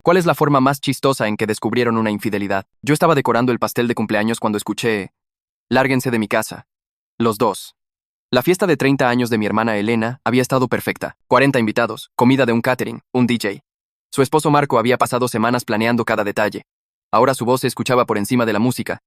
¿Cuál es la forma más chistosa en que descubrieron una infidelidad? Yo estaba decorando el pastel de cumpleaños cuando escuché: lárguense de mi casa. Los dos. La fiesta de 30 años de mi hermana Elena había estado perfecta. 40 invitados, comida de un catering, un DJ. Su esposo Marco había pasado semanas planeando cada detalle. Ahora su voz se escuchaba por encima de la música.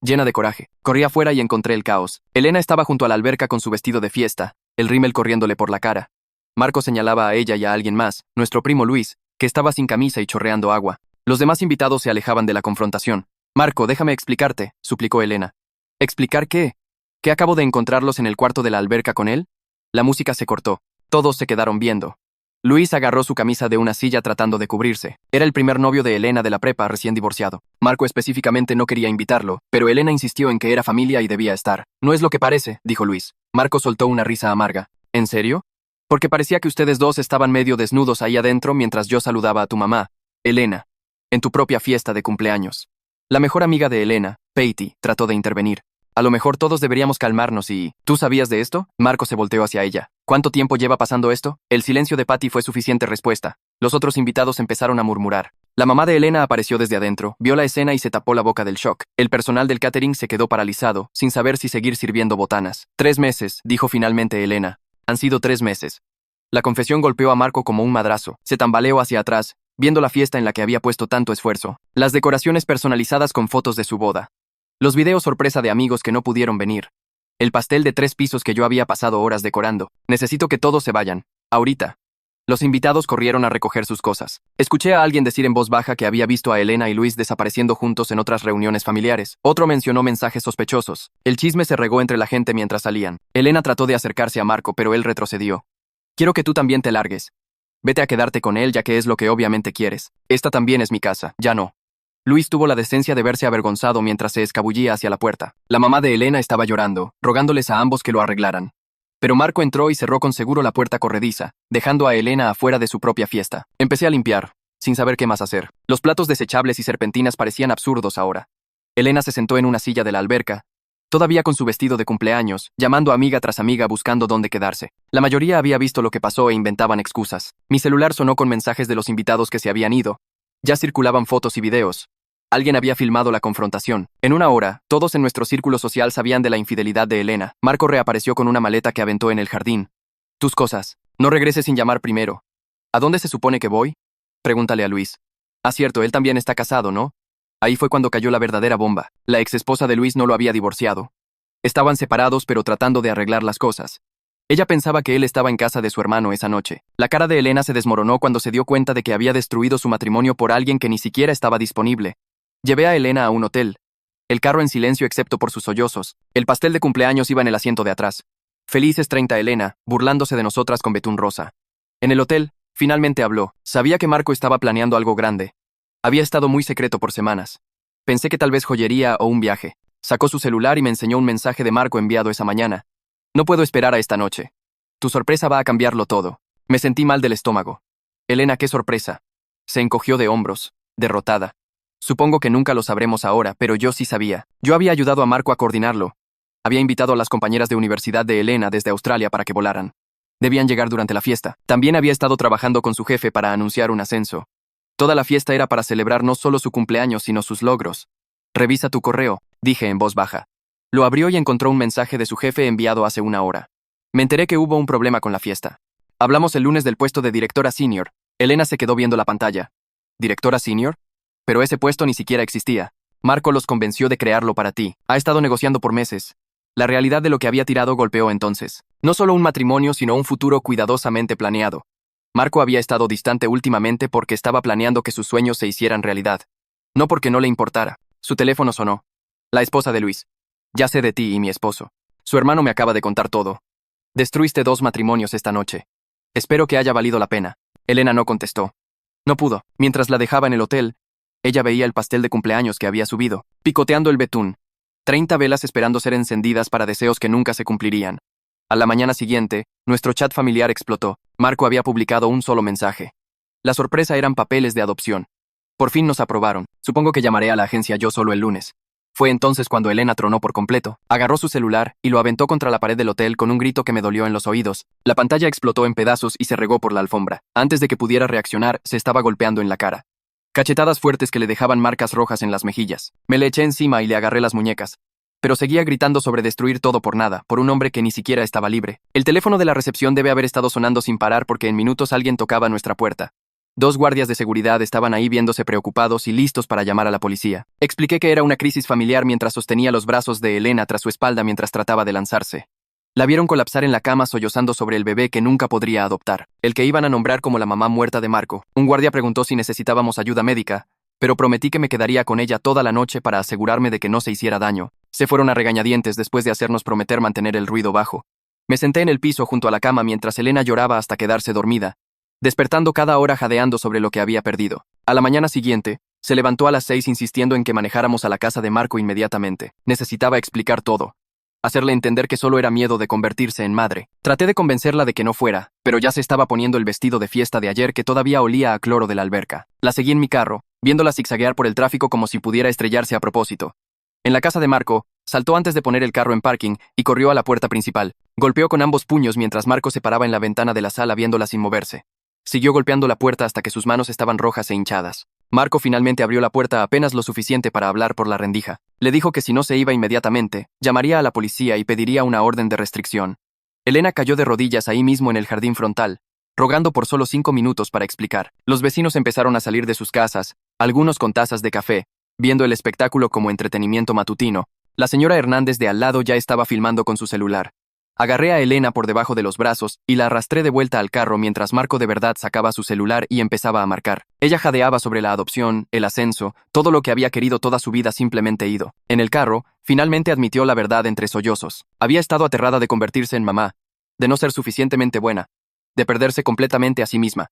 Llena de coraje, corrí afuera y encontré el caos. Elena estaba junto a la alberca con su vestido de fiesta, el rímel corriéndole por la cara. Marco señalaba a ella y a alguien más, nuestro primo Luis, que estaba sin camisa y chorreando agua. Los demás invitados se alejaban de la confrontación. Marco, déjame explicarte, suplicó Elena. ¿Explicar qué? ¿Que acabo de encontrarlos en el cuarto de la alberca con él? La música se cortó. Todos se quedaron viendo. Luis agarró su camisa de una silla tratando de cubrirse. Era el primer novio de Elena de la prepa, recién divorciado. Marco específicamente no quería invitarlo, pero Elena insistió en que era familia y debía estar. No es lo que parece, dijo Luis. Marco soltó una risa amarga. ¿En serio? Porque parecía que ustedes dos estaban medio desnudos ahí adentro mientras yo saludaba a tu mamá, Elena, en tu propia fiesta de cumpleaños. La mejor amiga de Elena, Patty, trató de intervenir. A lo mejor todos deberíamos calmarnos y... ¿Tú sabías de esto? Marco se volteó hacia ella. ¿Cuánto tiempo lleva pasando esto? El silencio de Patty fue suficiente respuesta. Los otros invitados empezaron a murmurar. La mamá de Elena apareció desde adentro, vio la escena y se tapó la boca del shock. El personal del catering se quedó paralizado, sin saber si seguir sirviendo botanas. 3 meses, dijo finalmente Elena. Han sido 3 meses. La confesión golpeó a Marco como un madrazo. Se tambaleó hacia atrás, viendo la fiesta en la que había puesto tanto esfuerzo. Las decoraciones personalizadas con fotos de su boda. Los videos sorpresa de amigos que no pudieron venir. El pastel de 3 pisos que yo había pasado horas decorando. Necesito que todos se vayan. Ahorita. Los invitados corrieron a recoger sus cosas. Escuché a alguien decir en voz baja que había visto a Elena y Luis desapareciendo juntos en otras reuniones familiares. Otro mencionó mensajes sospechosos. El chisme se regó entre la gente mientras salían. Elena trató de acercarse a Marco, pero él retrocedió. Quiero que tú también te largues. Vete a quedarte con él, ya que es lo que obviamente quieres. Esta también es mi casa, ya no. Luis tuvo la decencia de verse avergonzado mientras se escabullía hacia la puerta. La mamá de Elena estaba llorando, rogándoles a ambos que lo arreglaran. Pero Marco entró y cerró con seguro la puerta corrediza, dejando a Elena afuera de su propia fiesta. Empecé a limpiar, sin saber qué más hacer. Los platos desechables y serpentinas parecían absurdos ahora. Elena se sentó en una silla de la alberca, todavía con su vestido de cumpleaños, llamando amiga tras amiga buscando dónde quedarse. La mayoría había visto lo que pasó e inventaban excusas. Mi celular sonó con mensajes de los invitados que se habían ido. Ya circulaban fotos y videos. Alguien había filmado la confrontación. En una hora, todos en nuestro círculo social sabían de la infidelidad de Elena. Marco reapareció con una maleta que aventó en el jardín. Tus cosas. No regreses sin llamar primero. ¿A dónde se supone que voy? Pregúntale a Luis. Ah, cierto, él también está casado, ¿no? Ahí fue cuando cayó la verdadera bomba. La exesposa de Luis no lo había divorciado. Estaban separados pero tratando de arreglar las cosas. Ella pensaba que él estaba en casa de su hermano esa noche. La cara de Elena se desmoronó cuando se dio cuenta de que había destruido su matrimonio por alguien que ni siquiera estaba disponible. Llevé a Elena a un hotel. El carro en silencio excepto por sus sollozos. El pastel de cumpleaños iba en el asiento de atrás. Felices 30 Elena, burlándose de nosotras con betún rosa. En el hotel, finalmente habló. Sabía que Marco estaba planeando algo grande. Había estado muy secreto por semanas. Pensé que tal vez joyería o un viaje. Sacó su celular y me enseñó un mensaje de Marco enviado esa mañana. No puedo esperar a esta noche. Tu sorpresa va a cambiarlo todo. Me sentí mal del estómago. Elena, qué sorpresa. Se encogió de hombros, derrotada. Supongo que nunca lo sabremos ahora, pero yo sí sabía. Yo había ayudado a Marco a coordinarlo. Había invitado a las compañeras de universidad de Elena desde Australia para que volaran. Debían llegar durante la fiesta. También había estado trabajando con su jefe para anunciar un ascenso. Toda la fiesta era para celebrar no solo su cumpleaños, sino sus logros. Revisa tu correo, dije en voz baja. Lo abrió y encontró un mensaje de su jefe enviado hace una hora. Me enteré que hubo un problema con la fiesta. Hablamos el lunes del puesto de directora senior. Elena se quedó viendo la pantalla. ¿Directora senior? Pero ese puesto ni siquiera existía. Marco los convenció de crearlo para ti. Ha estado negociando por meses. La realidad de lo que había tirado golpeó entonces. No solo un matrimonio, sino un futuro cuidadosamente planeado. Marco había estado distante últimamente porque estaba planeando que sus sueños se hicieran realidad. No porque no le importara. Su teléfono sonó. La esposa de Luis. Ya sé de ti y mi esposo. Su hermano me acaba de contar todo. Destruiste 2 matrimonios esta noche. Espero que haya valido la pena. Elena no contestó. No pudo. Mientras la dejaba en el hotel, ella veía el pastel de cumpleaños que había subido, picoteando el betún. 30 velas esperando ser encendidas para deseos que nunca se cumplirían. A la mañana siguiente, nuestro chat familiar explotó. Marco había publicado un solo mensaje. La sorpresa eran papeles de adopción. Por fin nos aprobaron. Supongo que llamaré a la agencia yo solo el lunes. Fue entonces cuando Elena tronó por completo. Agarró su celular y lo aventó contra la pared del hotel con un grito que me dolió en los oídos. La pantalla explotó en pedazos y se regó por la alfombra. Antes de que pudiera reaccionar, se estaba golpeando en la cara. Cachetadas fuertes que le dejaban marcas rojas en las mejillas. Me le eché encima y le agarré las muñecas. Pero seguía gritando sobre destruir todo por nada, por un hombre que ni siquiera estaba libre. El teléfono de la recepción debe haber estado sonando sin parar porque en minutos alguien tocaba nuestra puerta. 2 guardias de seguridad estaban ahí viéndose preocupados y listos para llamar a la policía. Expliqué que era una crisis familiar mientras sostenía los brazos de Elena tras su espalda mientras trataba de lanzarse. La vieron colapsar en la cama sollozando sobre el bebé que nunca podría adoptar, el que iban a nombrar como la mamá muerta de Marco. Un guardia preguntó si necesitábamos ayuda médica, pero prometí que me quedaría con ella toda la noche para asegurarme de que no se hiciera daño. Se fueron a regañadientes después de hacernos prometer mantener el ruido bajo. Me senté en el piso junto a la cama mientras Elena lloraba hasta quedarse dormida, despertando cada hora jadeando sobre lo que había perdido. A la mañana siguiente, se levantó a las 6 insistiendo en que manejáramos a la casa de Marco inmediatamente. Necesitaba explicar todo. Hacerle entender que solo era miedo de convertirse en madre. Traté de convencerla de que no fuera, pero ya se estaba poniendo el vestido de fiesta de ayer que todavía olía a cloro de la alberca. La seguí en mi carro, viéndola zigzaguear por el tráfico como si pudiera estrellarse a propósito. En la casa de Marco, saltó antes de poner el carro en parking y corrió a la puerta principal. Golpeó con ambos puños mientras Marco se paraba en la ventana de la sala viéndola sin moverse. Siguió golpeando la puerta hasta que sus manos estaban rojas e hinchadas. Marco finalmente abrió la puerta apenas lo suficiente para hablar por la rendija. Le dijo que si no se iba inmediatamente, llamaría a la policía y pediría una orden de restricción. Elena cayó de rodillas ahí mismo en el jardín frontal, rogando por solo 5 minutos para explicar. Los vecinos empezaron a salir de sus casas, algunos con tazas de café, viendo el espectáculo como entretenimiento matutino. La señora Hernández de al lado ya estaba filmando con su celular. Agarré a Elena por debajo de los brazos y la arrastré de vuelta al carro mientras Marco de verdad sacaba su celular y empezaba a marcar. Ella jadeaba sobre la adopción, el ascenso, todo lo que había querido toda su vida simplemente ido. En el carro, finalmente admitió la verdad entre sollozos. Había estado aterrada de convertirse en mamá, de no ser suficientemente buena, de perderse completamente a sí misma.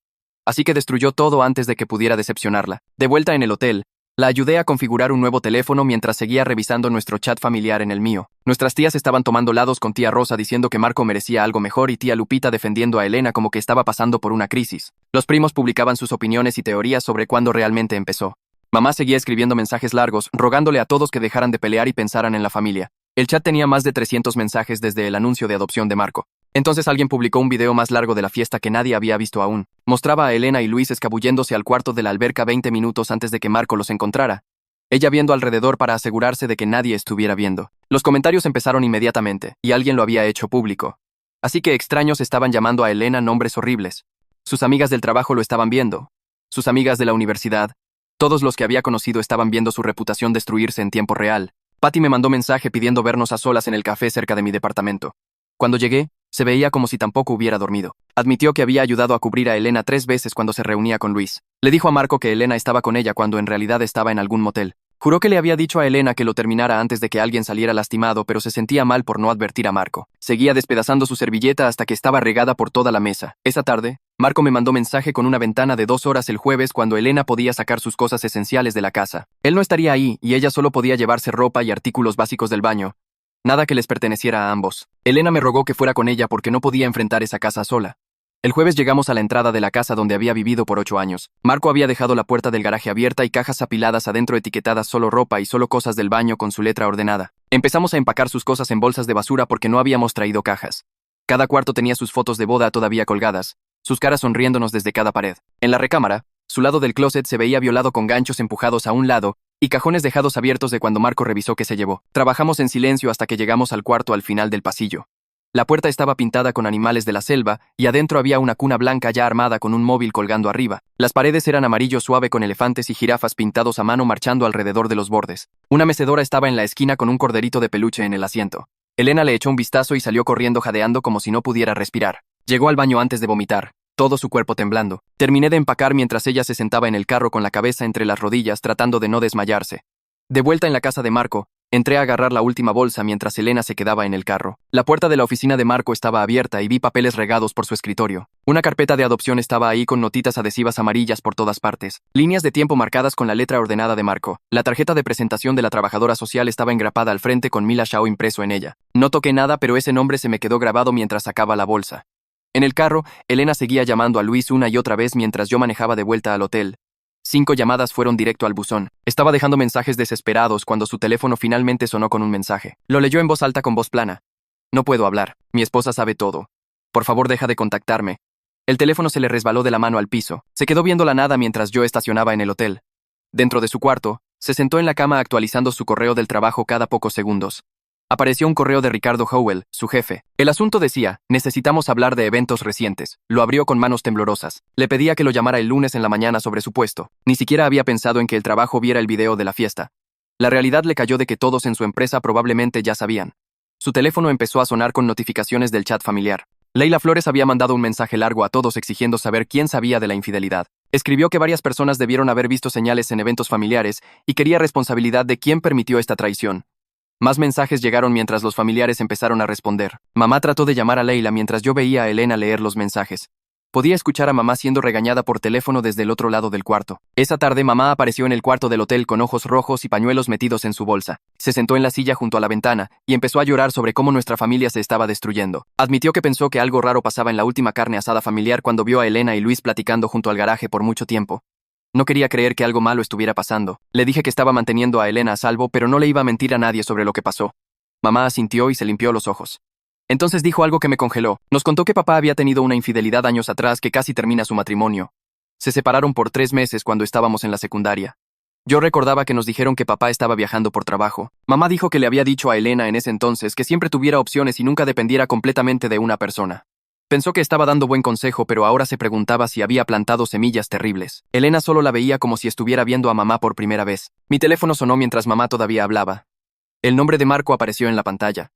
Así que destruyó todo antes de que pudiera decepcionarla. De vuelta en el hotel, la ayudé a configurar un nuevo teléfono mientras seguía revisando nuestro chat familiar en el mío. Nuestras tías estaban tomando lados con tía Rosa diciendo que Marco merecía algo mejor y tía Lupita defendiendo a Elena como que estaba pasando por una crisis. Los primos publicaban sus opiniones y teorías sobre cuándo realmente empezó. Mamá seguía escribiendo mensajes largos, rogándole a todos que dejaran de pelear y pensaran en la familia. El chat tenía más de 300 mensajes desde el anuncio de adopción de Marco. Entonces alguien publicó un video más largo de la fiesta que nadie había visto aún. Mostraba a Elena y Luis escabulléndose al cuarto de la alberca 20 minutos antes de que Marco los encontrara. Ella viendo alrededor para asegurarse de que nadie estuviera viendo. Los comentarios empezaron inmediatamente, y alguien lo había hecho público. Así que extraños estaban llamando a Elena nombres horribles. Sus amigas del trabajo lo estaban viendo. Sus amigas de la universidad. Todos los que había conocido estaban viendo su reputación destruirse en tiempo real. Patty me mandó mensaje pidiendo vernos a solas en el café cerca de mi departamento. Cuando llegué, se veía como si tampoco hubiera dormido. Admitió que había ayudado a cubrir a Elena 3 veces cuando se reunía con Luis. Le dijo a Marco que Elena estaba con ella cuando en realidad estaba en algún motel. Juró que le había dicho a Elena que lo terminara antes de que alguien saliera lastimado, pero se sentía mal por no advertir a Marco. Seguía despedazando su servilleta hasta que estaba regada por toda la mesa. Esa tarde, Marco me mandó mensaje con una ventana de 2 horas el jueves cuando Elena podía sacar sus cosas esenciales de la casa. Él no estaría ahí y ella solo podía llevarse ropa y artículos básicos del baño. Nada que les perteneciera a ambos. Elena me rogó que fuera con ella porque no podía enfrentar esa casa sola. El jueves llegamos a la entrada de la casa donde había vivido por 8 años. Marco había dejado la puerta del garaje abierta y cajas apiladas adentro etiquetadas solo ropa y solo cosas del baño con su letra ordenada. Empezamos a empacar sus cosas en bolsas de basura porque no habíamos traído cajas. Cada cuarto tenía sus fotos de boda todavía colgadas, sus caras sonriéndonos desde cada pared. En la recámara, su lado del closet se veía violado con ganchos empujados a un lado y cajones dejados abiertos de cuando Marco revisó que se llevó. Trabajamos en silencio hasta que llegamos al cuarto al final del pasillo. La puerta estaba pintada con animales de la selva y adentro había una cuna blanca ya armada con un móvil colgando arriba. Las paredes eran amarillo suave con elefantes y jirafas pintados a mano marchando alrededor de los bordes. Una mecedora estaba en la esquina con un corderito de peluche en el asiento. Elena le echó un vistazo y salió corriendo jadeando como si no pudiera respirar. Llegó al baño antes de vomitar, todo su cuerpo temblando. Terminé de empacar mientras ella se sentaba en el carro con la cabeza entre las rodillas tratando de no desmayarse. De vuelta en la casa de Marco, entré a agarrar la última bolsa mientras Elena se quedaba en el carro. La puerta de la oficina de Marco estaba abierta y vi papeles regados por su escritorio. Una carpeta de adopción estaba ahí con notitas adhesivas amarillas por todas partes. Líneas de tiempo marcadas con la letra ordenada de Marco. La tarjeta de presentación de la trabajadora social estaba engrapada al frente con Mila Shao impreso en ella. No toqué nada, pero ese nombre se me quedó grabado mientras sacaba la bolsa. En el carro, Elena seguía llamando a Luis una y otra vez mientras yo manejaba de vuelta al hotel. 5 llamadas fueron directo al buzón. Estaba dejando mensajes desesperados cuando su teléfono finalmente sonó con un mensaje. Lo leyó en voz alta con voz plana. No puedo hablar. Mi esposa sabe todo. Por favor, deja de contactarme. El teléfono se le resbaló de la mano al piso. Se quedó viendo la nada mientras yo estacionaba en el hotel. Dentro de su cuarto, se sentó en la cama actualizando su correo del trabajo cada pocos segundos. Apareció un correo de Ricardo Howell, su jefe. El asunto decía, necesitamos hablar de eventos recientes. Lo abrió con manos temblorosas. Le pedía que lo llamara el lunes en la mañana sobre su puesto. Ni siquiera había pensado en que el trabajo viera el video de la fiesta. La realidad le cayó de que todos en su empresa probablemente ya sabían. Su teléfono empezó a sonar con notificaciones del chat familiar. Leila Flores había mandado un mensaje largo a todos exigiendo saber quién sabía de la infidelidad. Escribió que varias personas debieron haber visto señales en eventos familiares y quería responsabilidad de quién permitió esta traición. Más mensajes llegaron mientras los familiares empezaron a responder. Mamá trató de llamar a Leila mientras yo veía a Elena leer los mensajes. Podía escuchar a mamá siendo regañada por teléfono desde el otro lado del cuarto. Esa tarde mamá apareció en el cuarto del hotel con ojos rojos y pañuelos metidos en su bolsa. Se sentó en la silla junto a la ventana y empezó a llorar sobre cómo nuestra familia se estaba destruyendo. Admitió que pensó que algo raro pasaba en la última carne asada familiar cuando vio a Elena y Luis platicando junto al garaje por mucho tiempo. No quería creer que algo malo estuviera pasando. Le dije que estaba manteniendo a Elena a salvo, pero no le iba a mentir a nadie sobre lo que pasó. Mamá asintió y se limpió los ojos. Entonces dijo algo que me congeló. Nos contó que papá había tenido una infidelidad años atrás que casi termina su matrimonio. Se separaron por 3 meses cuando estábamos en la secundaria. Yo recordaba que nos dijeron que papá estaba viajando por trabajo. Mamá dijo que le había dicho a Elena en ese entonces que siempre tuviera opciones y nunca dependiera completamente de una persona. Pensó que estaba dando buen consejo, pero ahora se preguntaba si había plantado semillas terribles. Elena solo la veía como si estuviera viendo a mamá por primera vez. Mi teléfono sonó mientras mamá todavía hablaba. El nombre de Marco apareció en la pantalla.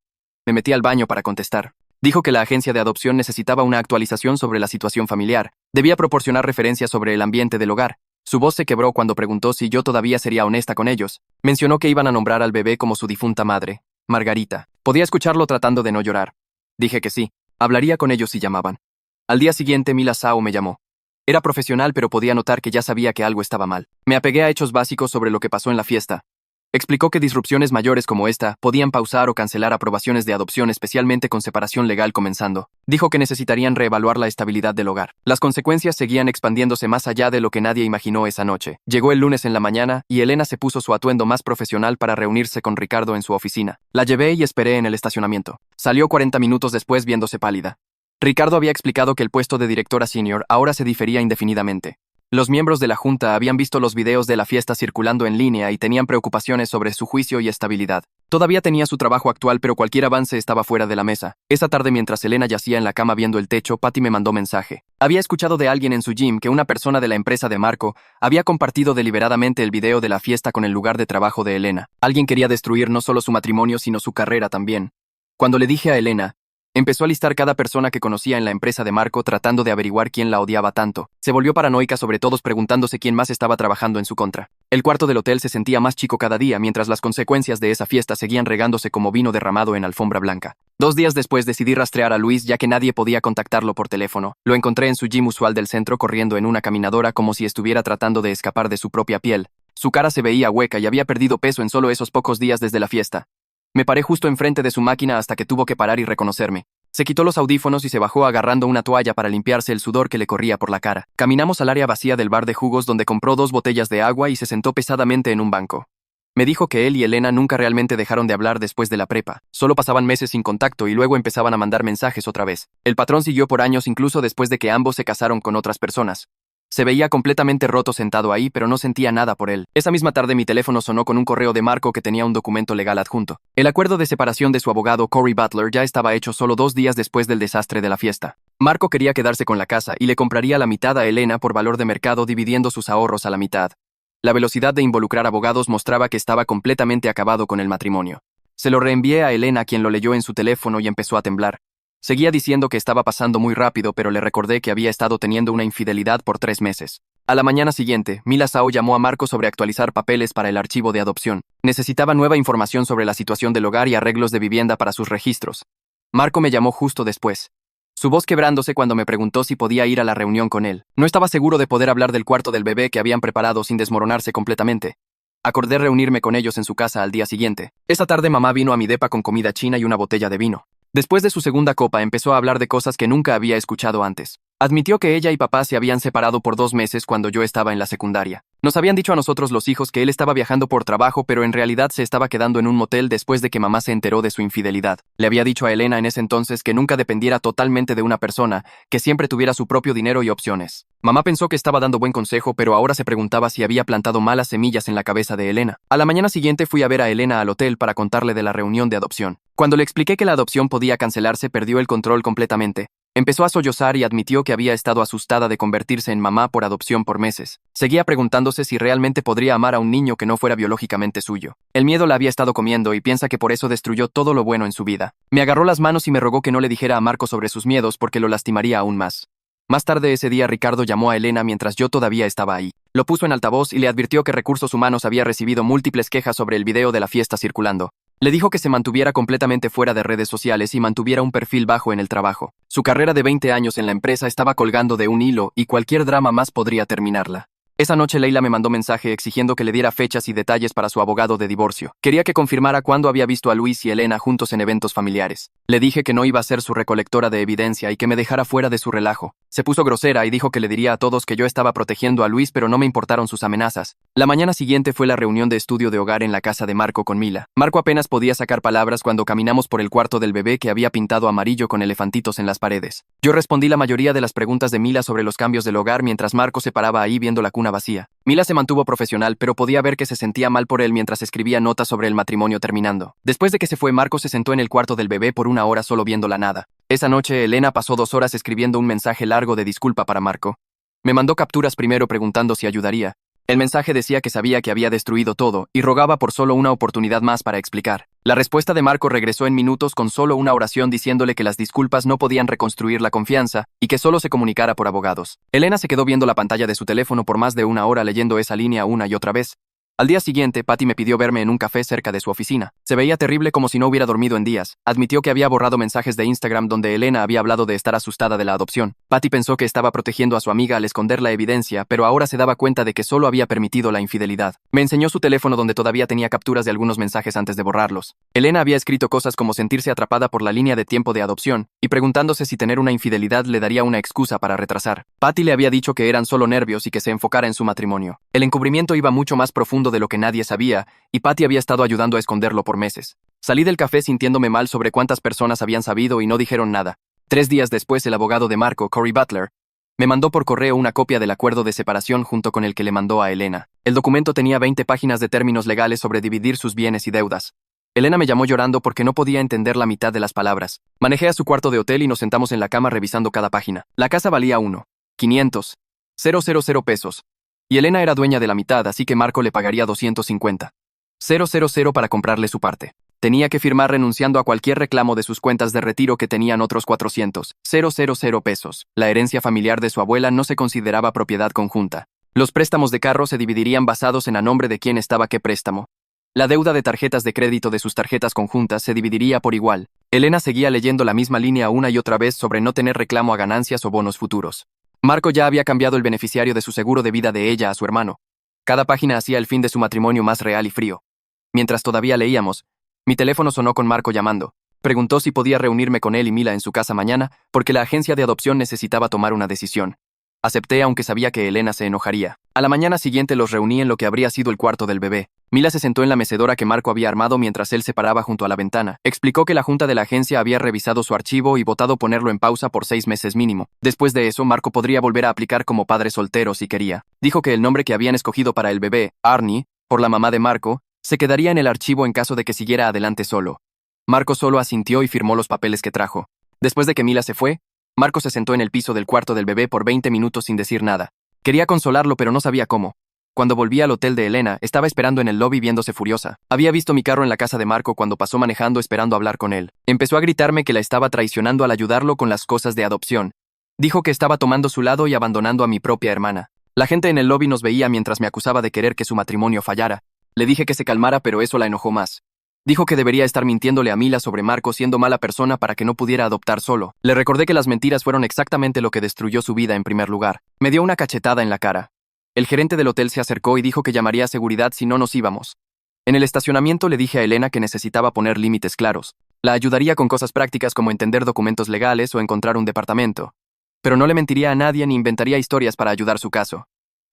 Me metí al baño para contestar. Dijo que la agencia de adopción necesitaba una actualización sobre la situación familiar. Debía proporcionar referencias sobre el ambiente del hogar. Su voz se quebró cuando preguntó si yo todavía sería honesta con ellos. Mencionó que iban a nombrar al bebé como su difunta madre, Margarita. Podía escucharlo tratando de no llorar. Dije que sí. Hablaría con ellos si llamaban. Al día siguiente, Mila Sao me llamó. Era profesional, pero podía notar que ya sabía que algo estaba mal. Me apegué a hechos básicos sobre lo que pasó en la fiesta. Explicó que disrupciones mayores como esta podían pausar o cancelar aprobaciones de adopción, especialmente con separación legal comenzando. Dijo que necesitarían reevaluar la estabilidad del hogar. Las consecuencias seguían expandiéndose más allá de lo que nadie imaginó esa noche. Llegó el lunes en la mañana y Elena se puso su atuendo más profesional para reunirse con Ricardo en su oficina. La llevé y esperé en el estacionamiento. Salió 40 minutos después viéndose pálida. Ricardo había explicado que el puesto de directora senior ahora se difería indefinidamente. Los miembros de la junta habían visto los videos de la fiesta circulando en línea y tenían preocupaciones sobre su juicio y estabilidad. Todavía tenía su trabajo actual, pero cualquier avance estaba fuera de la mesa. Esa tarde, mientras Elena yacía en la cama viendo el techo, Patty me mandó mensaje. Había escuchado de alguien en su gym que una persona de la empresa de Marco había compartido deliberadamente el video de la fiesta con el lugar de trabajo de Elena. Alguien quería destruir no solo su matrimonio, sino su carrera también. Cuando le dije a Elena, empezó a listar cada persona que conocía en la empresa de Marco tratando de averiguar quién la odiaba tanto. Se volvió paranoica sobre todos preguntándose quién más estaba trabajando en su contra. El cuarto del hotel se sentía más chico cada día mientras las consecuencias de esa fiesta seguían regándose como vino derramado en alfombra blanca. 2 días después decidí rastrear a Luis ya que nadie podía contactarlo por teléfono. Lo encontré en su gym usual del centro corriendo en una caminadora como si estuviera tratando de escapar de su propia piel. Su cara se veía hueca y había perdido peso en solo esos pocos días desde la fiesta. Me paré justo enfrente de su máquina hasta que tuvo que parar y reconocerme. Se quitó los audífonos y se bajó agarrando una toalla para limpiarse el sudor que le corría por la cara. Caminamos al área vacía del bar de jugos donde compró 2 botellas de agua y se sentó pesadamente en un banco. Me dijo que él y Elena nunca realmente dejaron de hablar después de la prepa. Solo pasaban meses sin contacto y luego empezaban a mandar mensajes otra vez. El patrón siguió por años incluso después de que ambos se casaron con otras personas. Se veía completamente roto sentado ahí, pero no sentía nada por él. Esa misma tarde mi teléfono sonó con un correo de Marco que tenía un documento legal adjunto. El acuerdo de separación de su abogado Cory Butler ya estaba hecho solo 2 días después del desastre de la fiesta. Marco quería quedarse con la casa y le compraría la mitad a Elena por valor de mercado dividiendo sus ahorros a la mitad. La velocidad de involucrar abogados mostraba que estaba completamente acabado con el matrimonio. Se lo reenvié a Elena, quien lo leyó en su teléfono y empezó a temblar. Seguía diciendo que estaba pasando muy rápido, pero le recordé que había estado teniendo una infidelidad por 3 meses. A la mañana siguiente, Mila Sao llamó a Marco sobre actualizar papeles para el archivo de adopción. Necesitaba nueva información sobre la situación del hogar y arreglos de vivienda para sus registros. Marco me llamó justo después. Su voz quebrándose cuando me preguntó si podía ir a la reunión con él. No estaba seguro de poder hablar del cuarto del bebé que habían preparado sin desmoronarse completamente. Acordé reunirme con ellos en su casa al día siguiente. Esa tarde mamá vino a mi depa con comida china y una botella de vino. Después de su segunda copa empezó a hablar de cosas que nunca había escuchado antes. Admitió que ella y papá se habían separado por 2 meses cuando yo estaba en la secundaria. Nos habían dicho a nosotros los hijos que él estaba viajando por trabajo, pero en realidad se estaba quedando en un motel después de que mamá se enteró de su infidelidad. Le había dicho a Elena en ese entonces que nunca dependiera totalmente de una persona, que siempre tuviera su propio dinero y opciones. Mamá pensó que estaba dando buen consejo, pero ahora se preguntaba si había plantado malas semillas en la cabeza de Elena. A la mañana siguiente fui a ver a Elena al hotel para contarle de la reunión de adopción. Cuando le expliqué que la adopción podía cancelarse, perdió el control completamente. Empezó a sollozar y admitió que había estado asustada de convertirse en mamá por adopción por meses. Seguía preguntándose si realmente podría amar a un niño que no fuera biológicamente suyo. El miedo la había estado comiendo y piensa que por eso destruyó todo lo bueno en su vida. Me agarró las manos y me rogó que no le dijera a Marco sobre sus miedos porque lo lastimaría aún más. Más tarde ese día Ricardo llamó a Elena mientras yo todavía estaba ahí. Lo puso en altavoz y le advirtió que Recursos Humanos había recibido múltiples quejas sobre el video de la fiesta circulando. Le dijo que se mantuviera completamente fuera de redes sociales y mantuviera un perfil bajo en el trabajo. Su carrera de 20 años en la empresa estaba colgando de un hilo y cualquier drama más podría terminarla. Esa noche Leila me mandó mensaje exigiendo que le diera fechas y detalles para su abogado de divorcio. Quería que confirmara cuándo había visto a Luis y Elena juntos en eventos familiares. Le dije que no iba a ser su recolectora de evidencia y que me dejara fuera de su relajo. Se puso grosera y dijo que le diría a todos que yo estaba protegiendo a Luis, pero no me importaron sus amenazas. La mañana siguiente fue la reunión de estudio de hogar en la casa de Marco con Mila. Marco apenas podía sacar palabras cuando caminamos por el cuarto del bebé que había pintado amarillo con elefantitos en las paredes. Yo respondí la mayoría de las preguntas de Mila sobre los cambios del hogar mientras Marco se paraba ahí viendo la cuna vacía. Mila se mantuvo profesional, pero podía ver que se sentía mal por él mientras escribía notas sobre el matrimonio terminando. Después de que se fue, Marco se sentó en el cuarto del bebé por una hora solo viendo la nada. Esa noche, Elena pasó 2 horas escribiendo un mensaje largo de disculpa para Marco. Me mandó capturas primero preguntando si ayudaría. El mensaje decía que sabía que había destruido todo y rogaba por solo una oportunidad más para explicar. La respuesta de Marco regresó en minutos con solo una oración diciéndole que las disculpas no podían reconstruir la confianza y que solo se comunicara por abogados. Elena se quedó viendo la pantalla de su teléfono por más de una hora leyendo esa línea una y otra vez. Al día siguiente, Patty me pidió verme en un café cerca de su oficina. Se veía terrible como si no hubiera dormido en días. Admitió que había borrado mensajes de Instagram donde Elena había hablado de estar asustada de la adopción. Patty pensó que estaba protegiendo a su amiga al esconder la evidencia, pero ahora se daba cuenta de que solo había permitido la infidelidad. Me enseñó su teléfono donde todavía tenía capturas de algunos mensajes antes de borrarlos. Elena había escrito cosas como sentirse atrapada por la línea de tiempo de adopción y preguntándose si tener una infidelidad le daría una excusa para retrasar. Patty le había dicho que eran solo nervios y que se enfocara en su matrimonio. El encubrimiento iba mucho más profundo de lo que nadie sabía, y Patty había estado ayudando a esconderlo por meses. Salí del café sintiéndome mal sobre cuántas personas habían sabido y no dijeron nada. 3 días después, el abogado de Marco, Cory Butler, me mandó por correo una copia del acuerdo de separación junto con el que le mandó a Elena. El documento tenía 20 páginas de términos legales sobre dividir sus bienes y deudas. Elena me llamó llorando porque no podía entender la mitad de las palabras. Manejé a su cuarto de hotel y nos sentamos en la cama revisando cada página. La casa valía 1.500.000 pesos. Y Elena era dueña de la mitad, así que Marco le pagaría 250.000 para comprarle su parte. Tenía que firmar renunciando a cualquier reclamo de sus cuentas de retiro que tenían otros 400.000 pesos. La herencia familiar de su abuela no se consideraba propiedad conjunta. Los préstamos de carro se dividirían basados en a nombre de quién estaba qué préstamo. La deuda de tarjetas de crédito de sus tarjetas conjuntas se dividiría por igual. Elena seguía leyendo la misma línea una y otra vez sobre no tener reclamo a ganancias o bonos futuros. Marco ya había cambiado el beneficiario de su seguro de vida de ella a su hermano. Cada página hacía el fin de su matrimonio más real y frío. Mientras todavía leíamos, mi teléfono sonó con Marco llamando. Preguntó si podía reunirme con él y Mila en su casa mañana, porque la agencia de adopción necesitaba tomar una decisión. Acepté aunque sabía que Elena se enojaría. A la mañana siguiente los reuní en lo que habría sido el cuarto del bebé. Mila se sentó en la mecedora que Marco había armado mientras él se paraba junto a la ventana. Explicó que la junta de la agencia había revisado su archivo y votado ponerlo en pausa por 6 meses mínimo. Después de eso, Marco podría volver a aplicar como padre soltero si quería. Dijo que el nombre que habían escogido para el bebé, Arnie, por la mamá de Marco, se quedaría en el archivo en caso de que siguiera adelante solo. Marco solo asintió y firmó los papeles que trajo. Después de que Mila se fue, Marco se sentó en el piso del cuarto del bebé por 20 minutos sin decir nada. Quería consolarlo, pero no sabía cómo. Cuando volví al hotel de Elena, estaba esperando en el lobby viéndose furiosa. Había visto mi carro en la casa de Marco cuando pasó manejando esperando hablar con él. Empezó a gritarme que la estaba traicionando al ayudarlo con las cosas de adopción. Dijo que estaba tomando su lado y abandonando a mi propia hermana. La gente en el lobby nos veía mientras me acusaba de querer que su matrimonio fallara. Le dije que se calmara, pero eso la enojó más. Dijo que debería estar mintiéndole a Mila sobre Marco siendo mala persona para que no pudiera adoptar solo. Le recordé que las mentiras fueron exactamente lo que destruyó su vida en primer lugar. Me dio una cachetada en la cara. El gerente del hotel se acercó y dijo que llamaría a seguridad si no nos íbamos. En el estacionamiento le dije a Elena que necesitaba poner límites claros. La ayudaría con cosas prácticas como entender documentos legales o encontrar un departamento. pero no le mentiría a nadie ni inventaría historias para ayudar su caso.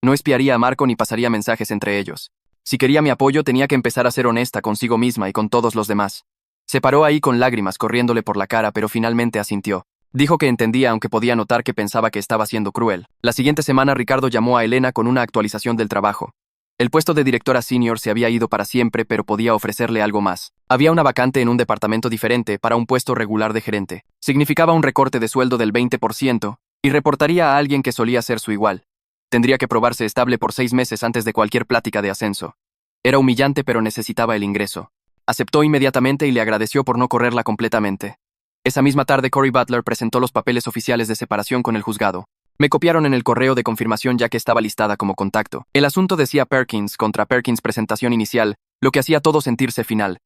No espiaría a Marco ni pasaría mensajes entre ellos. Si quería mi apoyo, tenía que empezar a ser honesta consigo misma y con todos los demás. Se paró ahí con lágrimas corriéndole por la cara, pero finalmente asintió. Dijo que entendía, aunque podía notar que pensaba que estaba siendo cruel. La siguiente semana, Ricardo llamó a Elena con una actualización del trabajo. El puesto de directora senior se había ido para siempre, pero podía ofrecerle algo más. Había una vacante en un departamento diferente para un puesto regular de gerente. Significaba un recorte de sueldo del 20% y reportaría a alguien que solía ser su igual. Tendría que probarse estable por 6 meses antes de cualquier plática de ascenso. Era humillante, pero necesitaba el ingreso. Aceptó inmediatamente y le agradeció por no correrla completamente. Esa misma tarde, Cory Butler presentó los papeles oficiales de separación con el juzgado. Me copiaron en el correo de confirmación ya que estaba listada como contacto. El asunto decía Perkins contra Perkins presentación inicial, lo que hacía todo sentirse final.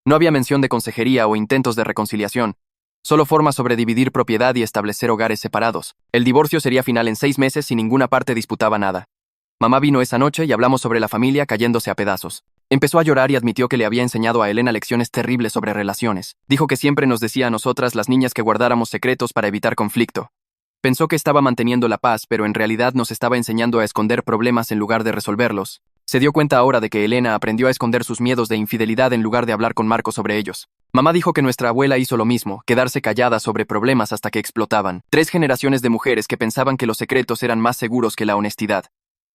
No había mención de consejería o intentos de reconciliación. Solo formas sobre dividir propiedad y establecer hogares separados. El divorcio sería final en 6 meses y ninguna parte disputaba nada. Mamá vino esa noche y hablamos sobre la familia cayéndose a pedazos. Empezó a llorar y admitió que le había enseñado a Elena lecciones terribles sobre relaciones. Dijo que siempre nos decía a nosotras, las niñas, que guardáramos secretos para evitar conflicto. Pensó que estaba manteniendo la paz, pero en realidad nos estaba enseñando a esconder problemas en lugar de resolverlos. Se dio cuenta ahora de que Elena aprendió a esconder sus miedos de infidelidad en lugar de hablar con Marco sobre ellos. Mamá dijo que nuestra abuela hizo lo mismo, quedarse callada sobre problemas hasta que explotaban. 3 generaciones de mujeres que pensaban que los secretos eran más seguros que la honestidad.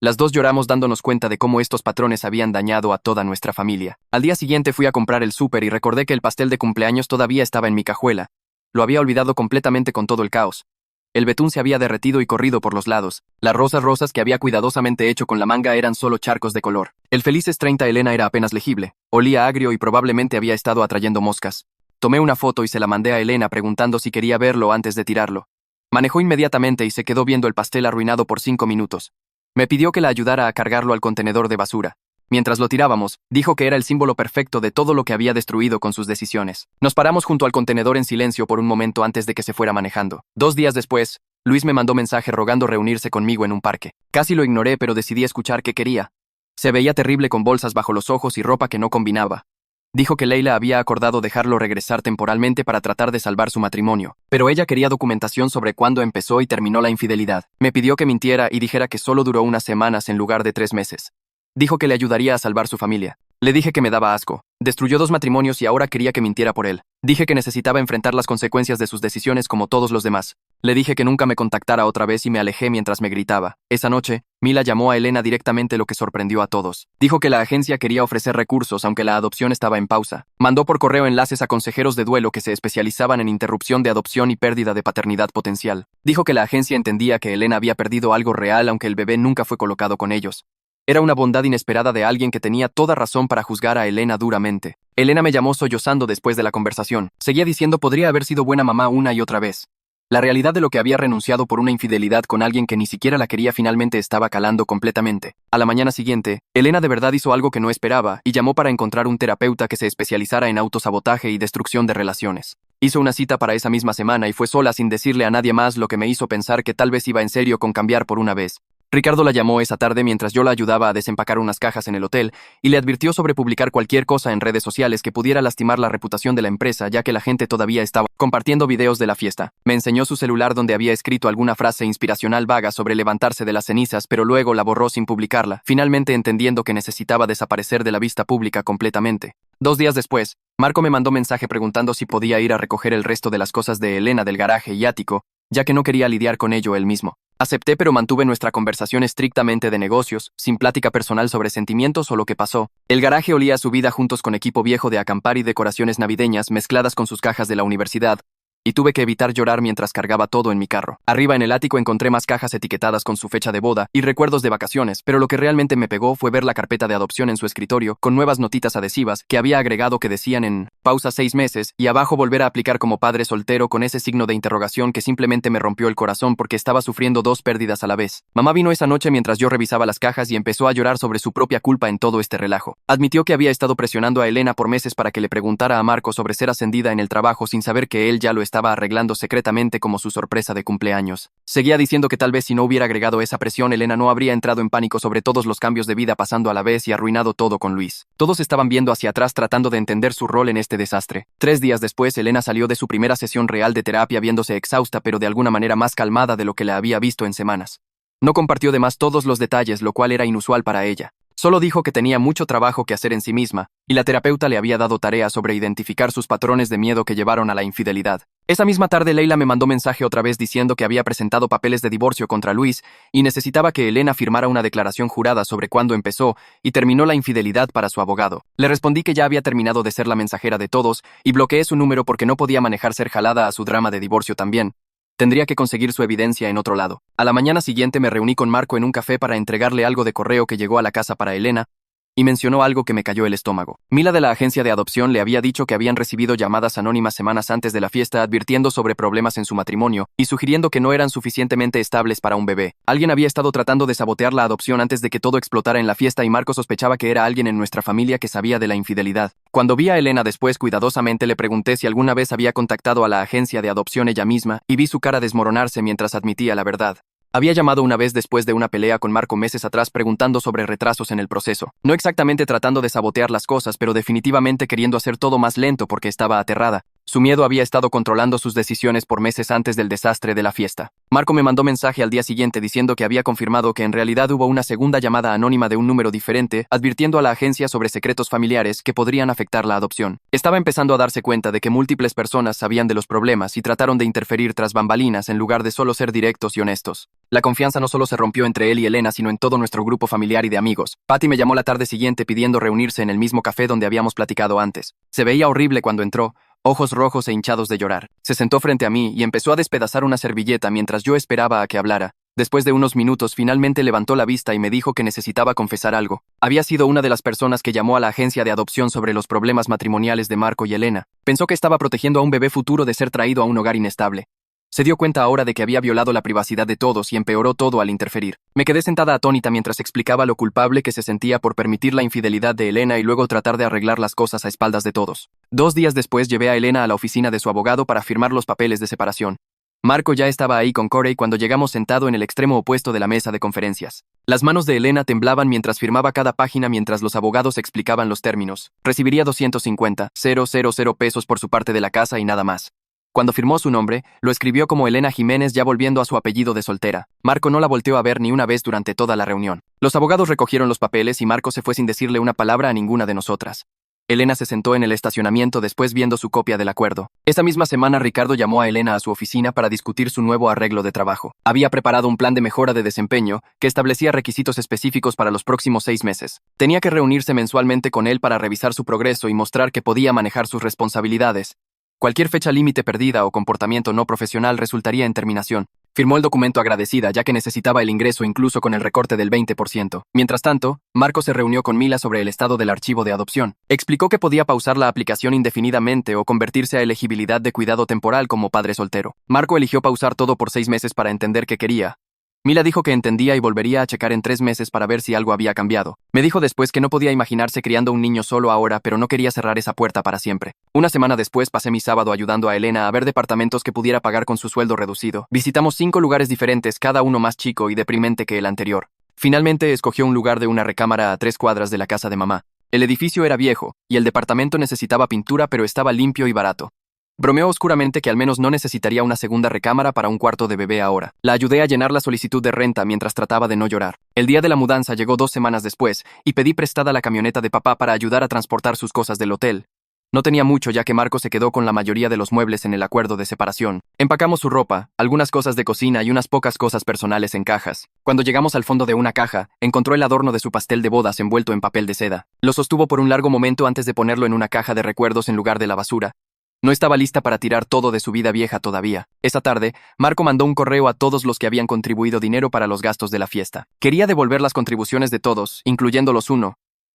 Las dos lloramos dándonos cuenta de cómo estos patrones habían dañado a toda nuestra familia. Al día siguiente fui a comprar el súper y recordé que el pastel de cumpleaños todavía estaba en mi cajuela. Lo había olvidado completamente con todo el caos. El betún se había derretido y corrido por los lados. Las rosas que había cuidadosamente hecho con la manga eran solo charcos de color. El felices 30 Elena era apenas legible. Olía agrio y probablemente había estado atrayendo moscas. Tomé una foto y se la mandé a Elena preguntando si quería verlo antes de tirarlo. Manejó inmediatamente y se quedó viendo el pastel arruinado por 5 minutos. Me pidió que la ayudara a cargarlo al contenedor de basura. Mientras lo tirábamos, dijo que era el símbolo perfecto de todo lo que había destruido con sus decisiones. Nos paramos junto al contenedor en silencio por un momento antes de que se fuera manejando. 2 días después, Luis me mandó mensaje rogando reunirse conmigo en un parque. Casi lo ignoré, pero decidí escuchar qué quería. Se veía terrible con bolsas bajo los ojos y ropa que no combinaba. Dijo que Leila había acordado dejarlo regresar temporalmente para tratar de salvar su matrimonio, pero ella quería documentación sobre cuándo empezó y terminó la infidelidad. Me pidió que mintiera y dijera que solo duró unas semanas en lugar de 3 meses. Dijo que le ayudaría a salvar su familia. Le dije que me daba asco. Destruyó 2 matrimonios y ahora quería que mintiera por él. Dije que necesitaba enfrentar las consecuencias de sus decisiones como todos los demás. Le dije que nunca me contactara otra vez y me alejé mientras me gritaba. Esa noche, Mila llamó a Elena directamente, lo que sorprendió a todos. Dijo que la agencia quería ofrecer recursos aunque la adopción estaba en pausa. Mandó por correo enlaces a consejeros de duelo que se especializaban en interrupción de adopción y pérdida de paternidad potencial. Dijo que la agencia entendía que Elena había perdido algo real aunque el bebé nunca fue colocado con ellos. Era una bondad inesperada de alguien que tenía toda razón para juzgar a Elena duramente. Elena me llamó sollozando después de la conversación. Seguía diciendo podría haber sido buena mamá una y otra vez. La realidad de lo que había renunciado por una infidelidad con alguien que ni siquiera la quería finalmente estaba calando completamente. A la mañana siguiente, Elena de verdad hizo algo que no esperaba y llamó para encontrar un terapeuta que se especializara en autosabotaje y destrucción de relaciones. Hizo una cita para esa misma semana y fue sola sin decirle a nadie más, lo que me hizo pensar que tal vez iba en serio con cambiar por una vez. Ricardo la llamó esa tarde mientras yo la ayudaba a desempacar unas cajas en el hotel y le advirtió sobre publicar cualquier cosa en redes sociales que pudiera lastimar la reputación de la empresa, ya que la gente todavía estaba compartiendo videos de la fiesta. Me enseñó su celular donde había escrito alguna frase inspiracional vaga sobre levantarse de las cenizas, pero luego la borró sin publicarla, finalmente entendiendo que necesitaba desaparecer de la vista pública completamente. 2 días después, Marco me mandó mensaje preguntando si podía ir a recoger el resto de las cosas de Elena del garaje y ático, ya que no quería lidiar con ello él mismo. Acepté, pero mantuve nuestra conversación estrictamente de negocios, sin plática personal sobre sentimientos o lo que pasó. El garaje olía a su vida juntos con equipo viejo de acampar y decoraciones navideñas mezcladas con sus cajas de la universidad, y tuve que evitar llorar mientras cargaba todo en mi carro. Arriba en el ático encontré más cajas etiquetadas con su fecha de boda y recuerdos de vacaciones, pero lo que realmente me pegó fue ver la carpeta de adopción en su escritorio, con nuevas notitas adhesivas que había agregado que decían en pausa 6 meses, y abajo volver a aplicar como padre soltero con ese signo de interrogación que simplemente me rompió el corazón porque estaba sufriendo 2 pérdidas a la vez. Mamá vino esa noche mientras yo revisaba las cajas y empezó a llorar sobre su propia culpa en todo este relajo. Admitió que había estado presionando a Elena por meses para que le preguntara a Marco sobre ser ascendida en el trabajo sin saber que él ya lo estaba arreglando secretamente como su sorpresa de cumpleaños. Seguía diciendo que tal vez si no hubiera agregado esa presión, Elena no habría entrado en pánico sobre todos los cambios de vida pasando a la vez y arruinado todo con Luis. Todos estaban viendo hacia atrás tratando de entender su rol en este este desastre. 3 días después, Elena salió de su primera sesión real de terapia viéndose exhausta pero de alguna manera más calmada de lo que la había visto en semanas. No compartió demás todos los detalles, lo cual era inusual para ella. Solo dijo que tenía mucho trabajo que hacer en sí misma, y la terapeuta le había dado tarea sobre identificar sus patrones de miedo que llevaron a la infidelidad. Esa misma tarde, Leila me mandó mensaje otra vez diciendo que había presentado papeles de divorcio contra Luis y necesitaba que Elena firmara una declaración jurada sobre cuándo empezó y terminó la infidelidad para su abogado. Le respondí que ya había terminado de ser la mensajera de todos y bloqueé su número porque no podía manejar ser jalada a su drama de divorcio también. Tendría que conseguir su evidencia en otro lado. A la mañana siguiente me reuní con Marco en un café para entregarle algo de correo que llegó a la casa para Elena, y mencionó algo que me cayó el estómago. Mila de la agencia de adopción le había dicho que habían recibido llamadas anónimas semanas antes de la fiesta advirtiendo sobre problemas en su matrimonio y sugiriendo que no eran suficientemente estables para un bebé. Alguien había estado tratando de sabotear la adopción antes de que todo explotara en la fiesta y Marco sospechaba que era alguien en nuestra familia que sabía de la infidelidad. Cuando vi a Elena después, cuidadosamente le pregunté si alguna vez había contactado a la agencia de adopción ella misma y vi su cara desmoronarse mientras admitía la verdad. Había llamado una vez después de una pelea con Marco meses atrás preguntando sobre retrasos en el proceso. No exactamente tratando de sabotear las cosas, pero definitivamente queriendo hacer todo más lento porque estaba aterrada. Su miedo había estado controlando sus decisiones por meses antes del desastre de la fiesta. Marco me mandó mensaje al día siguiente diciendo que había confirmado que en realidad hubo una segunda llamada anónima de un número diferente, advirtiendo a la agencia sobre secretos familiares que podrían afectar la adopción. Estaba empezando a darse cuenta de que múltiples personas sabían de los problemas y trataron de interferir tras bambalinas en lugar de solo ser directos y honestos. La confianza no solo se rompió entre él y Elena, sino en todo nuestro grupo familiar y de amigos. Patty me llamó la tarde siguiente pidiendo reunirse en el mismo café donde habíamos platicado antes. Se veía horrible cuando entró, ojos rojos e hinchados de llorar. Se sentó frente a mí y empezó a despedazar una servilleta mientras yo esperaba a que hablara. Después de unos minutos, finalmente levantó la vista y me dijo que necesitaba confesar algo. Había sido una de las personas que llamó a la agencia de adopción sobre los problemas matrimoniales de Marco y Elena. Pensó que estaba protegiendo a un bebé futuro de ser traído a un hogar inestable. Se dio cuenta ahora de que había violado la privacidad de todos y empeoró todo al interferir. Me quedé sentada atónita mientras explicaba lo culpable que se sentía por permitir la infidelidad de Elena y luego tratar de arreglar las cosas a espaldas de todos. 2 días después llevé a Elena a la oficina de su abogado para firmar los papeles de separación. Marco ya estaba ahí con Corey cuando llegamos sentado en el extremo opuesto de la mesa de conferencias. Las manos de Elena temblaban mientras firmaba cada página mientras los abogados explicaban los términos. Recibiría 250,000 pesos por su parte de la casa y nada más. Cuando firmó su nombre, lo escribió como Elena Jiménez ya volviendo a su apellido de soltera. Marco no la volteó a ver ni una vez durante toda la reunión. Los abogados recogieron los papeles y Marco se fue sin decirle una palabra a ninguna de nosotras. Elena se sentó en el estacionamiento después viendo su copia del acuerdo. Esa misma semana Ricardo llamó a Elena a su oficina para discutir su nuevo arreglo de trabajo. Había preparado un plan de mejora de desempeño que establecía requisitos específicos para los próximos 6 meses. Tenía que reunirse mensualmente con él para revisar su progreso y mostrar que podía manejar sus responsabilidades. Cualquier fecha límite perdida o comportamiento no profesional resultaría en terminación. Firmó el documento agradecida ya que necesitaba el ingreso incluso con el recorte del 20%. Mientras tanto, Marco se reunió con Mila sobre el estado del archivo de adopción. Explicó que podía pausar la aplicación indefinidamente o convertirse a elegibilidad de cuidado temporal como padre soltero. Marco eligió pausar todo por 6 meses para entender qué quería. Mila dijo que entendía y volvería a checar en 3 meses para ver si algo había cambiado. Me dijo después que no podía imaginarse criando un niño solo ahora, pero no quería cerrar esa puerta para siempre. Una semana después pasé mi sábado ayudando a Elena a ver departamentos que pudiera pagar con su sueldo reducido. Visitamos 5 lugares diferentes, cada uno más chico y deprimente que el anterior. Finalmente escogió un lugar de una recámara a 3 cuadras de la casa de mamá. El edificio era viejo, y el departamento necesitaba pintura pero estaba limpio y barato. Bromeó oscuramente que al menos no necesitaría una segunda recámara para un cuarto de bebé ahora. La ayudé a llenar la solicitud de renta mientras trataba de no llorar. El día de la mudanza llegó 2 semanas después y pedí prestada la camioneta de papá para ayudar a transportar sus cosas del hotel. No tenía mucho ya que Marco se quedó con la mayoría de los muebles en el acuerdo de separación. Empacamos su ropa, algunas cosas de cocina y unas pocas cosas personales en cajas. Cuando llegamos al fondo de una caja, encontró el adorno de su pastel de bodas envuelto en papel de seda. Lo sostuvo por un largo momento antes de ponerlo en una caja de recuerdos en lugar de la basura. No estaba lista para tirar todo de su vida vieja todavía. Esa tarde, Marco mandó un correo a todos los que habían contribuido dinero para los gastos de la fiesta. Quería devolver las contribuciones de todos, incluyendo los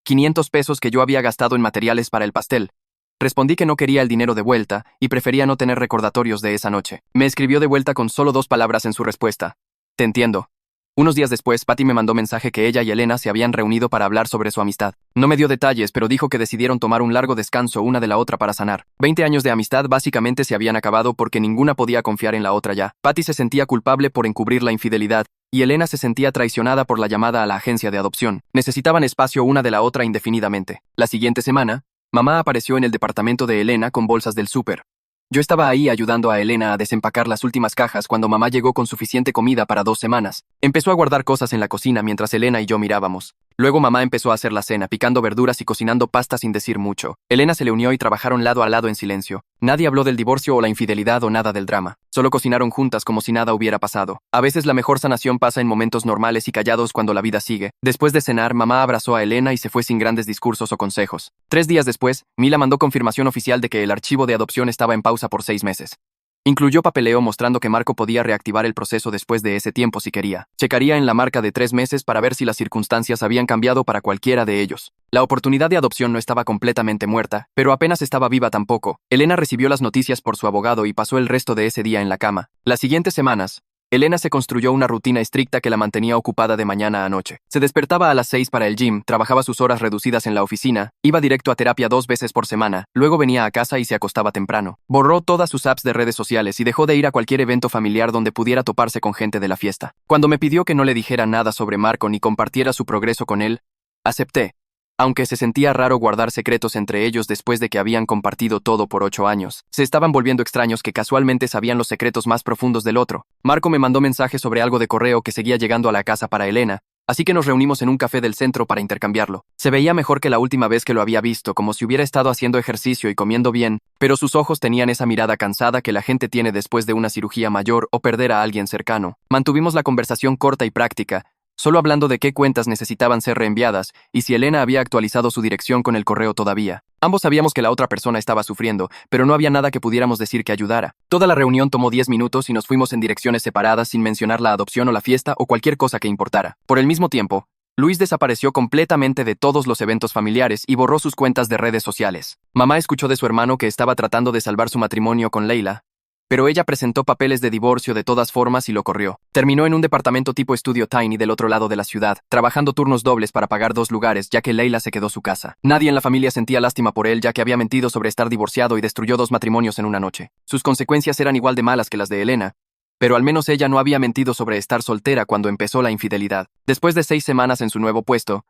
500 pesos que yo había gastado en materiales para el pastel. Respondí que no quería el dinero de vuelta y prefería no tener recordatorios de esa noche. Me escribió de vuelta con solo 2 palabras en su respuesta. Te entiendo. Unos días después, Patty me mandó mensaje que ella y Elena se habían reunido para hablar sobre su amistad. No me dio detalles, pero dijo que decidieron tomar un largo descanso una de la otra para sanar. 20 años de amistad básicamente se habían acabado porque ninguna podía confiar en la otra ya. Patty se sentía culpable por encubrir la infidelidad, y Elena se sentía traicionada por la llamada a la agencia de adopción. Necesitaban espacio una de la otra indefinidamente. La siguiente semana, Mamá apareció en el departamento de Elena con bolsas del súper. Yo estaba ahí ayudando a Elena a desempacar las últimas cajas cuando mamá llegó con suficiente comida para 2 semanas. Empezó a guardar cosas en la cocina mientras Elena y yo mirábamos. Luego mamá empezó a hacer la cena, picando verduras y cocinando pasta sin decir mucho. Elena se le unió y trabajaron lado a lado en silencio. Nadie habló del divorcio o la infidelidad o nada del drama. Solo cocinaron juntas como si nada hubiera pasado. A veces la mejor sanación pasa en momentos normales y callados cuando la vida sigue. Después de cenar, mamá abrazó a Elena y se fue sin grandes discursos o consejos. 3 días después, Mila mandó confirmación oficial de que el archivo de adopción estaba en pausa por 6 meses. Incluyó papeleo mostrando que Marco podía reactivar el proceso después de ese tiempo si quería. Checaría en la marca de 3 meses para ver si las circunstancias habían cambiado para cualquiera de ellos. La oportunidad de adopción no estaba completamente muerta, pero apenas estaba viva tampoco. Elena recibió las noticias por su abogado y pasó el resto de ese día en la cama. Las siguientes semanas, Elena se construyó una rutina estricta que la mantenía ocupada de mañana a noche. Se despertaba a las 6 para el gym, trabajaba sus horas reducidas en la oficina, iba directo a terapia 2 veces por semana, luego venía a casa y se acostaba temprano. Borró todas sus apps de redes sociales y dejó de ir a cualquier evento familiar donde pudiera toparse con gente de la fiesta. Cuando me pidió que no le dijera nada sobre Marco ni compartiera su progreso con él, acepté. Aunque se sentía raro guardar secretos entre ellos después de que habían compartido todo por 8 años, se estaban volviendo extraños que casualmente sabían los secretos más profundos del otro. Marco me mandó mensajes sobre algo de correo que seguía llegando a la casa para Elena, así que nos reunimos en un café del centro para intercambiarlo. Se veía mejor que la última vez que lo había visto, como si hubiera estado haciendo ejercicio y comiendo bien, pero sus ojos tenían esa mirada cansada que la gente tiene después de una cirugía mayor o perder a alguien cercano. Mantuvimos la conversación corta y práctica, solo hablando de qué cuentas necesitaban ser reenviadas y si Elena había actualizado su dirección con el correo todavía. Ambos sabíamos que la otra persona estaba sufriendo, pero no había nada que pudiéramos decir que ayudara. Toda la reunión tomó 10 minutos y nos fuimos en direcciones separadas sin mencionar la adopción o la fiesta o cualquier cosa que importara. Por el mismo tiempo, Luis desapareció completamente de todos los eventos familiares y borró sus cuentas de redes sociales. Mamá escuchó de su hermano que estaba tratando de salvar su matrimonio con Leila, pero ella presentó papeles de divorcio de todas formas y lo corrió. Terminó en un departamento tipo estudio tiny del otro lado de la ciudad, trabajando turnos dobles para pagar 2 lugares, ya que Leila se quedó su casa. Nadie en la familia sentía lástima por él, ya que había mentido sobre estar divorciado y destruyó 2 matrimonios en una noche. Sus consecuencias eran igual de malas que las de Elena, pero al menos ella no había mentido sobre estar soltera cuando empezó la infidelidad. Después de 6 semanas en su nuevo puesto,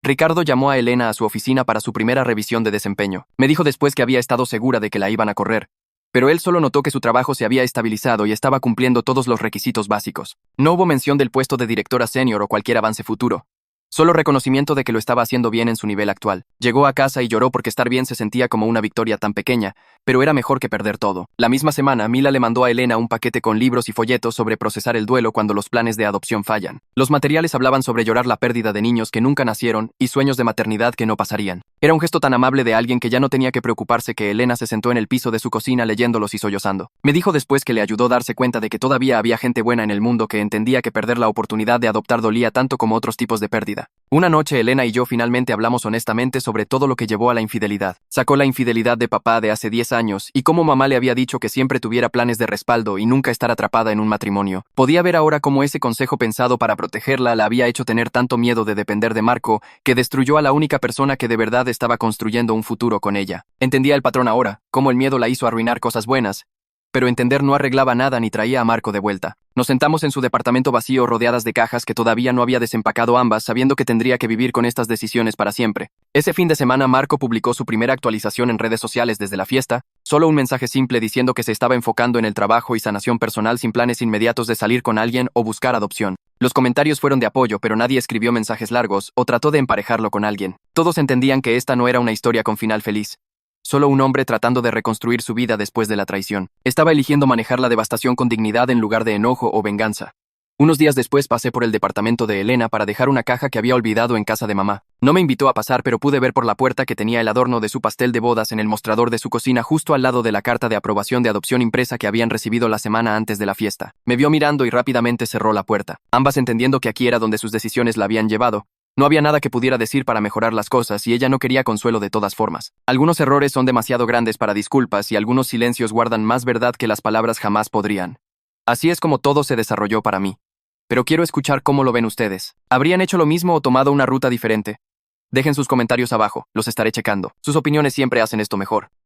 Ricardo llamó a Elena a su oficina para su primera revisión de desempeño. Me dijo después que había estado segura de que la iban a correr, pero él solo notó que su trabajo se había estabilizado y estaba cumpliendo todos los requisitos básicos. No hubo mención del puesto de directora senior o cualquier avance futuro. Solo reconocimiento de que lo estaba haciendo bien en su nivel actual. Llegó a casa y lloró porque estar bien se sentía como una victoria tan pequeña, pero era mejor que perder todo. La misma semana, Mila le mandó a Elena un paquete con libros y folletos sobre procesar el duelo cuando los planes de adopción fallan. Los materiales hablaban sobre llorar la pérdida de niños que nunca nacieron y sueños de maternidad que no pasarían. Era un gesto tan amable de alguien que ya no tenía que preocuparse que Elena se sentó en el piso de su cocina leyéndolos y sollozando. Me dijo después que le ayudó a darse cuenta de que todavía había gente buena en el mundo que entendía que perder la oportunidad de adoptar dolía tanto como otros tipos de pérdida. Una noche Elena y yo finalmente hablamos honestamente sobre todo lo que llevó a la infidelidad. Sacó la infidelidad de papá de hace 10 años y cómo mamá le había dicho que siempre tuviera planes de respaldo y nunca estar atrapada en un matrimonio. Podía ver ahora cómo ese consejo pensado para protegerla la había hecho tener tanto miedo de depender de Marco que destruyó a la única persona que de verdad estaba construyendo un futuro con ella. Entendía el patrón ahora, cómo el miedo la hizo arruinar cosas buenas, pero entender no arreglaba nada ni traía a Marco de vuelta. Nos sentamos en su departamento vacío rodeadas de cajas que todavía no había desempacado ambas, sabiendo que tendría que vivir con estas decisiones para siempre. Ese fin de semana Marco publicó su primera actualización en redes sociales desde la fiesta, solo un mensaje simple diciendo que se estaba enfocando en el trabajo y sanación personal sin planes inmediatos de salir con alguien o buscar adopción. Los comentarios fueron de apoyo, pero nadie escribió mensajes largos o trató de emparejarlo con alguien. Todos entendían que esta no era una historia con final feliz. Solo un hombre tratando de reconstruir su vida después de la traición. Estaba eligiendo manejar la devastación con dignidad en lugar de enojo o venganza. Unos días después pasé por el departamento de Elena para dejar una caja que había olvidado en casa de mamá. No me invitó a pasar, pero pude ver por la puerta que tenía el adorno de su pastel de bodas en el mostrador de su cocina justo al lado de la carta de aprobación de adopción impresa que habían recibido la semana antes de la fiesta. Me vio mirando y rápidamente cerró la puerta. Ambas entendiendo que aquí era donde sus decisiones la habían llevado. No había nada que pudiera decir para mejorar las cosas y ella no quería consuelo de todas formas. Algunos errores son demasiado grandes para disculpas y algunos silencios guardan más verdad que las palabras jamás podrían. Así es como todo se desarrolló para mí. Pero quiero escuchar cómo lo ven ustedes. ¿Habrían hecho lo mismo o tomado una ruta diferente? Dejen sus comentarios abajo, los estaré checando. Sus opiniones siempre hacen esto mejor.